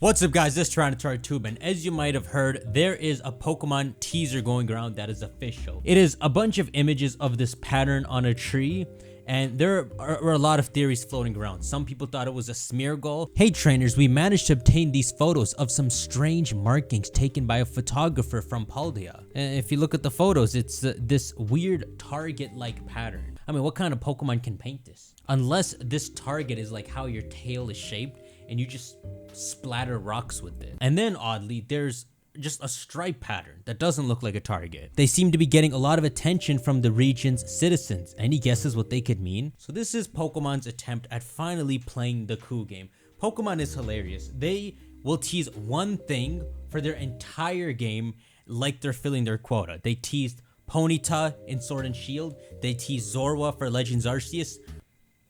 What's up guys, this is TyranitarTube, and as you might have heard, there is a Pokemon teaser going around that is official. It is a bunch of images of this pattern on a tree, and there are a lot of theories floating around. Some people thought it was a Smeargle. Hey trainers, we managed to obtain these photos of some strange markings taken by a photographer from Paldea. And if you look at the photos, it's this weird target-like pattern. I mean, what kind of Pokemon can paint this? Unless this target is like how your tail is shaped, and you just splatter rocks with it. And then oddly, there's just a stripe pattern that doesn't look like a target. They seem to be getting a lot of attention from the region's citizens. Any guesses what they could mean? So this is Pokemon's attempt at finally playing the cool game. Pokemon is hilarious. They will tease one thing for their entire game like they're filling their quota. They teased Ponyta in Sword and Shield. They teased Zorua for Legends Arceus.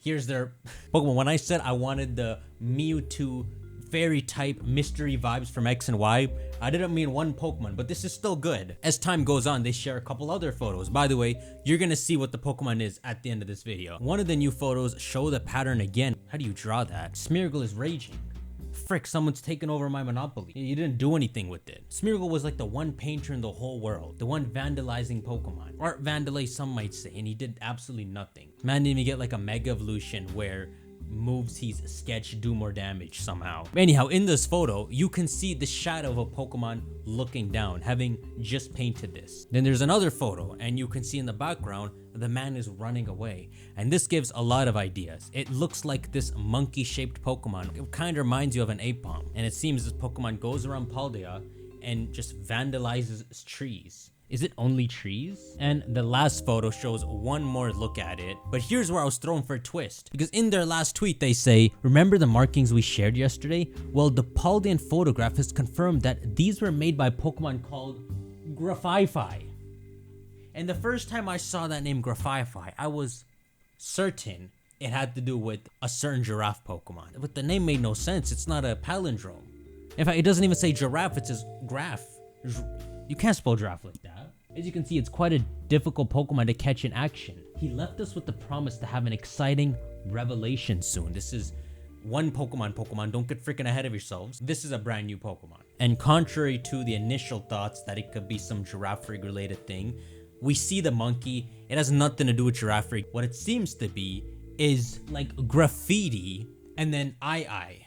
Here's their Pokemon. When I said I wanted the Mewtwo fairy type mystery vibes from X and Y, I didn't mean one Pokemon, but this is still good. As time goes on, they share a couple other photos. By the way, you're gonna see what the Pokemon is at the end of this video. One of the new photos show the pattern again. How do you draw that? Smeargle is raging. Frick, someone's taken over my monopoly. You didn't do anything with it. Smeargle was like the one painter in the whole world, the one vandalizing Pokemon. Art vandalize, some might say, and he did absolutely nothing. Man didn't even get like a Mega Evolution where moves he's sketched do more damage somehow. Anyhow, in this photo, you can see the shadow of a Pokemon looking down, having just painted this. Then there's another photo, and you can see in the background, the man is running away. And this gives a lot of ideas. It looks like this monkey-shaped Pokemon. It kind of reminds you of an ape palm. And it seems this Pokemon goes around Paldea and just vandalizes trees. Is it only trees? And the last photo shows one more look at it. But here's where I was thrown for a twist. Because in their last tweet, they say, remember the markings we shared yesterday? Well, the Paldean photograph has confirmed that these were made by Pokemon called Grafaifi. And the first time I saw that name Grafaifi, I was certain it had to do with a certain giraffe Pokemon. But the name made no sense. It's not a palindrome. In fact, it doesn't even say giraffe, it says graph. You can't spell giraffe like that. As you can see, it's quite a difficult Pokemon to catch in action. He left us with the promise to have an exciting revelation soon. This is one Pokemon. Don't get freaking ahead of yourselves. This is a brand new Pokemon. And contrary to the initial thoughts that it could be some giraffe rig related thing, we see the monkey. It has nothing to do with giraffe rig. What it seems to be is like graffiti and then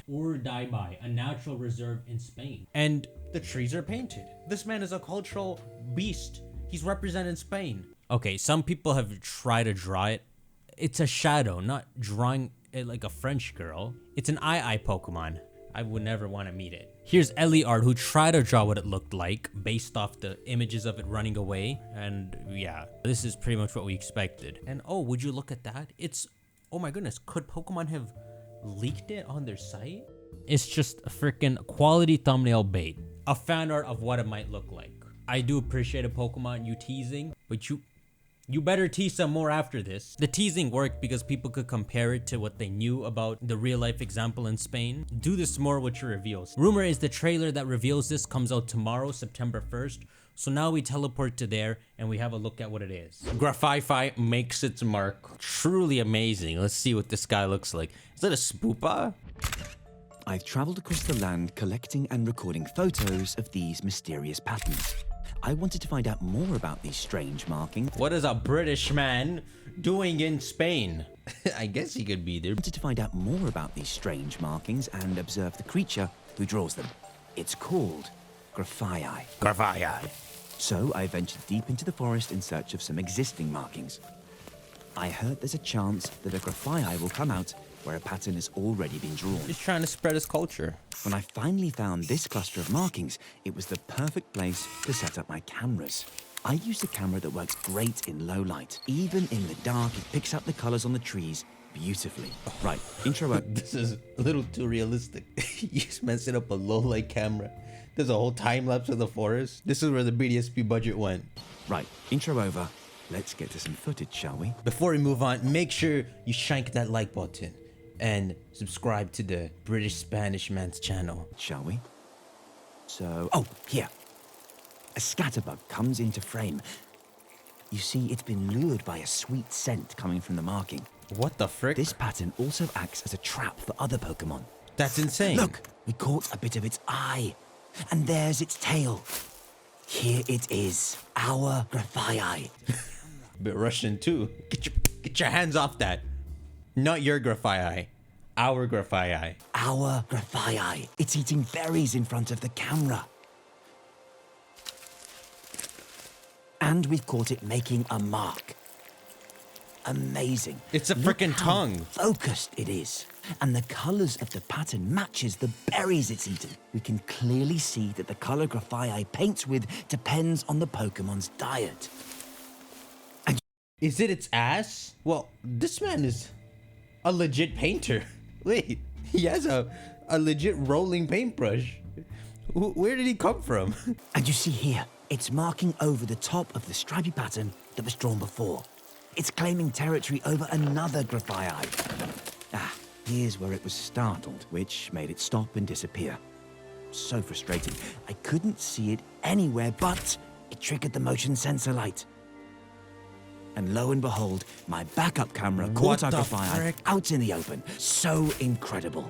or die by, a natural reserve in Spain. And the trees are painted. This man is a cultural beast. He's representing Spain. Okay, some people have tried to draw it. It's a shadow, not drawing it like a French girl. It's an Pokemon. I would never want to meet it. Here's Ellie Art, who tried to draw what it looked like based off the images of it running away. And yeah, this is pretty much what we expected. And oh, would you look at that? It's, oh my goodness, could Pokemon have leaked it on their site? It's just a freaking quality thumbnail bait. A fan art of what it might look like. I do appreciate a Pokemon you teasing, but you better tease some more after this. The teasing worked because people could compare it to what they knew about the real life example in Spain. Do this more with your reveals. Rumor is the trailer that reveals this comes out tomorrow, September 1st. So now we teleport to there and we have a look at what it is. Grafaifi makes its mark. Truly amazing. Let's see what this guy looks like. Is that a Spoopa? I've traveled across the land collecting and recording photos of these mysterious patterns. I wanted to find out more about these strange markings. What is a British man doing in Spain? I guess he could be there. I wanted to find out more about these strange markings and observe the creature who draws them. It's called Grafaifi. Grafaifi. So I ventured deep into the forest in search of some existing markings. I heard there's a chance that a Grafaifi will come out where a pattern has already been drawn. He's trying to spread his culture. When I finally found this cluster of markings, it was the perfect place to set up my cameras. I used a camera that works great in low light. Even in the dark, it picks up the colors on the trees beautifully. Right, intro up. This is a little too realistic. You just messed up a low light camera. There's a whole time lapse of the forest. This is where the BDSP budget went. Right, intro over. Let's get to some footage, shall we? Before we move on, make sure you shank that like button and subscribe to the British Spanish man's channel. Shall we? So, oh, here. A scatterbug comes into frame. You see, it's been lured by a sweet scent coming from the marking. What the frick? This pattern also acts as a trap for other Pokemon. That's insane. Look, we caught a bit of its eye. And there's its tail. Here it is, our Graphii. Bit Russian too. Get your hands off that. Not your Graphii. Our Graphii. Our Graphii. It's eating berries in front of the camera. And we've caught it making a mark. Amazing. It's a Look freaking how tongue. Focused it is. And the colors of the pattern matches the berries it's eaten. We can clearly see that the color Graphii paints with depends on the Pokemon's diet. Is it its ass? Well, this man is a legit painter. Wait, he has a legit rolling paintbrush. Where did he come from? And you see here, it's marking over the top of the stripy pattern that was drawn before. It's claiming territory over another Graphii. Ah, here's where it was startled, which made it stop and disappear. So frustrating. I couldn't see it anywhere, but it triggered the motion sensor light. And lo and behold, my backup camera caught our Graphii out in the open. So incredible.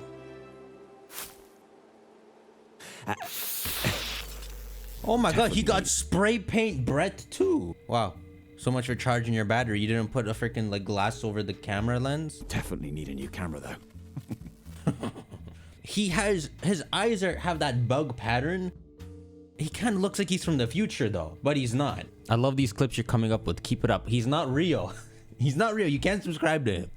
Oh my god, he got spray paint breath too. Wow. So much for charging your battery. You didn't put a freaking like glass over the camera lens? Definitely need a new camera though. He has, his eyes have that bug pattern. He kind of looks like he's from the future though, but he's not. I love these clips you're coming up with. Keep it up. He's not real. He's not real. You can't subscribe to him.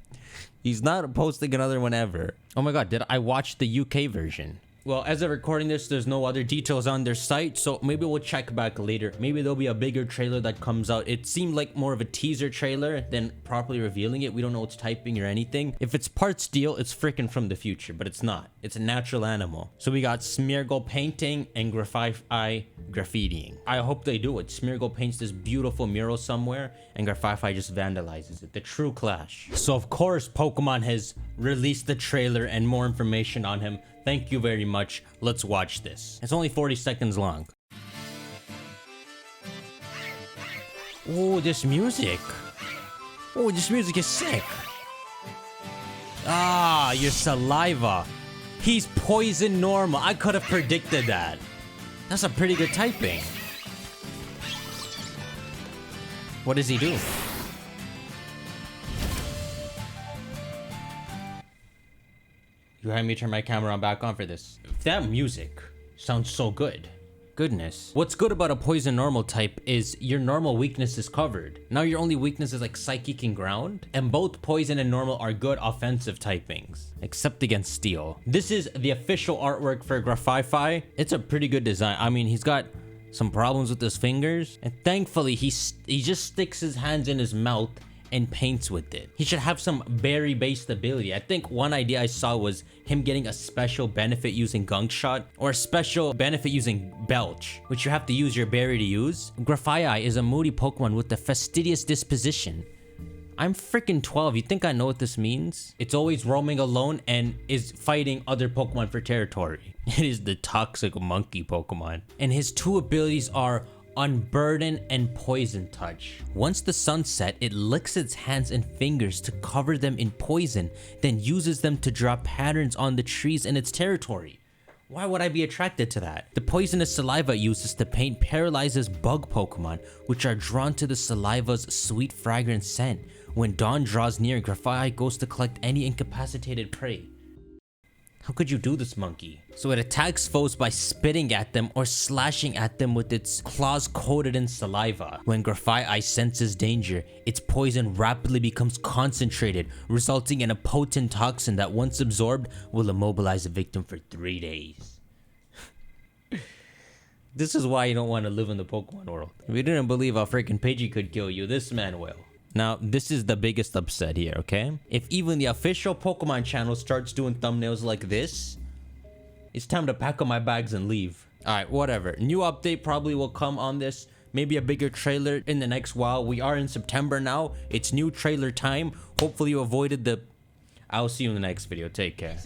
He's not posting another one ever. Oh my god, did I watch the UK version? Well, as of recording this, there's no other details on their site, so maybe we'll check back later. Maybe there'll be a bigger trailer that comes out. It seemed like more of a teaser trailer than properly revealing it. We don't know what's typing or anything. If it's part steel, it's freaking from the future, but it's not. It's a natural animal. So we got Smeargle painting and Graphii graffitiing. I hope they do it. Smeargle paints this beautiful mural somewhere, and Graphii just vandalizes it. The true clash. So of course, Pokemon has released the trailer and more information on him. Thank you very much. Let's watch this. It's only 40 seconds long. Oh, this music. Oh, this music is sick. Ah, your saliva. He's poison normal. I could have predicted that. That's a pretty good typing. What does he do? You had me turn my camera back on for this. That music sounds so good. Goodness. What's good about a poison normal type is your normal weakness is covered. Now your only weakness is like psychic and ground. And both poison and normal are good offensive typings. Except against steel. This is the official artwork for Graphii. It's a pretty good design. I mean, he's got some problems with his fingers. And thankfully, he just sticks his hands in his mouth and paints with it. He should have some berry-based ability. I think one idea I saw was him getting a special benefit using Gunk Shot or a special benefit using Belch, which you have to use your berry to use. Graphii is a moody Pokemon with a fastidious disposition. I'm freaking 12. You think I know what this means? It's always roaming alone and is fighting other Pokemon for territory. It is the toxic monkey Pokemon. And his two abilities are Unburden and Poison Touch. Once the sun set, it licks its hands and fingers to cover them in poison, then uses them to draw patterns on the trees in its territory. Why would I be attracted to that? The poisonous saliva it uses to paint paralyzes bug Pokemon, which are drawn to the saliva's sweet fragrant scent. When dawn draws near, Graphii goes to collect any incapacitated prey. How could you do this, monkey? So it attacks foes by spitting at them or slashing at them with its claws coated in saliva. When Graphii senses danger, its poison rapidly becomes concentrated, resulting in a potent toxin that once absorbed will immobilize the victim for 3 days. This is why you don't want to live in the Pokemon world. If you didn't believe how freaking Pidgey could kill you, this man will. Now, this is the biggest upset here, okay? If even the official Pokemon channel starts doing thumbnails like this, it's time to pack up my bags and leave. Alright, whatever. New update probably will come on this. Maybe a bigger trailer in the next while. We are in September now. It's new trailer time. Hopefully you avoided the... I'll see you in the next video. Take care.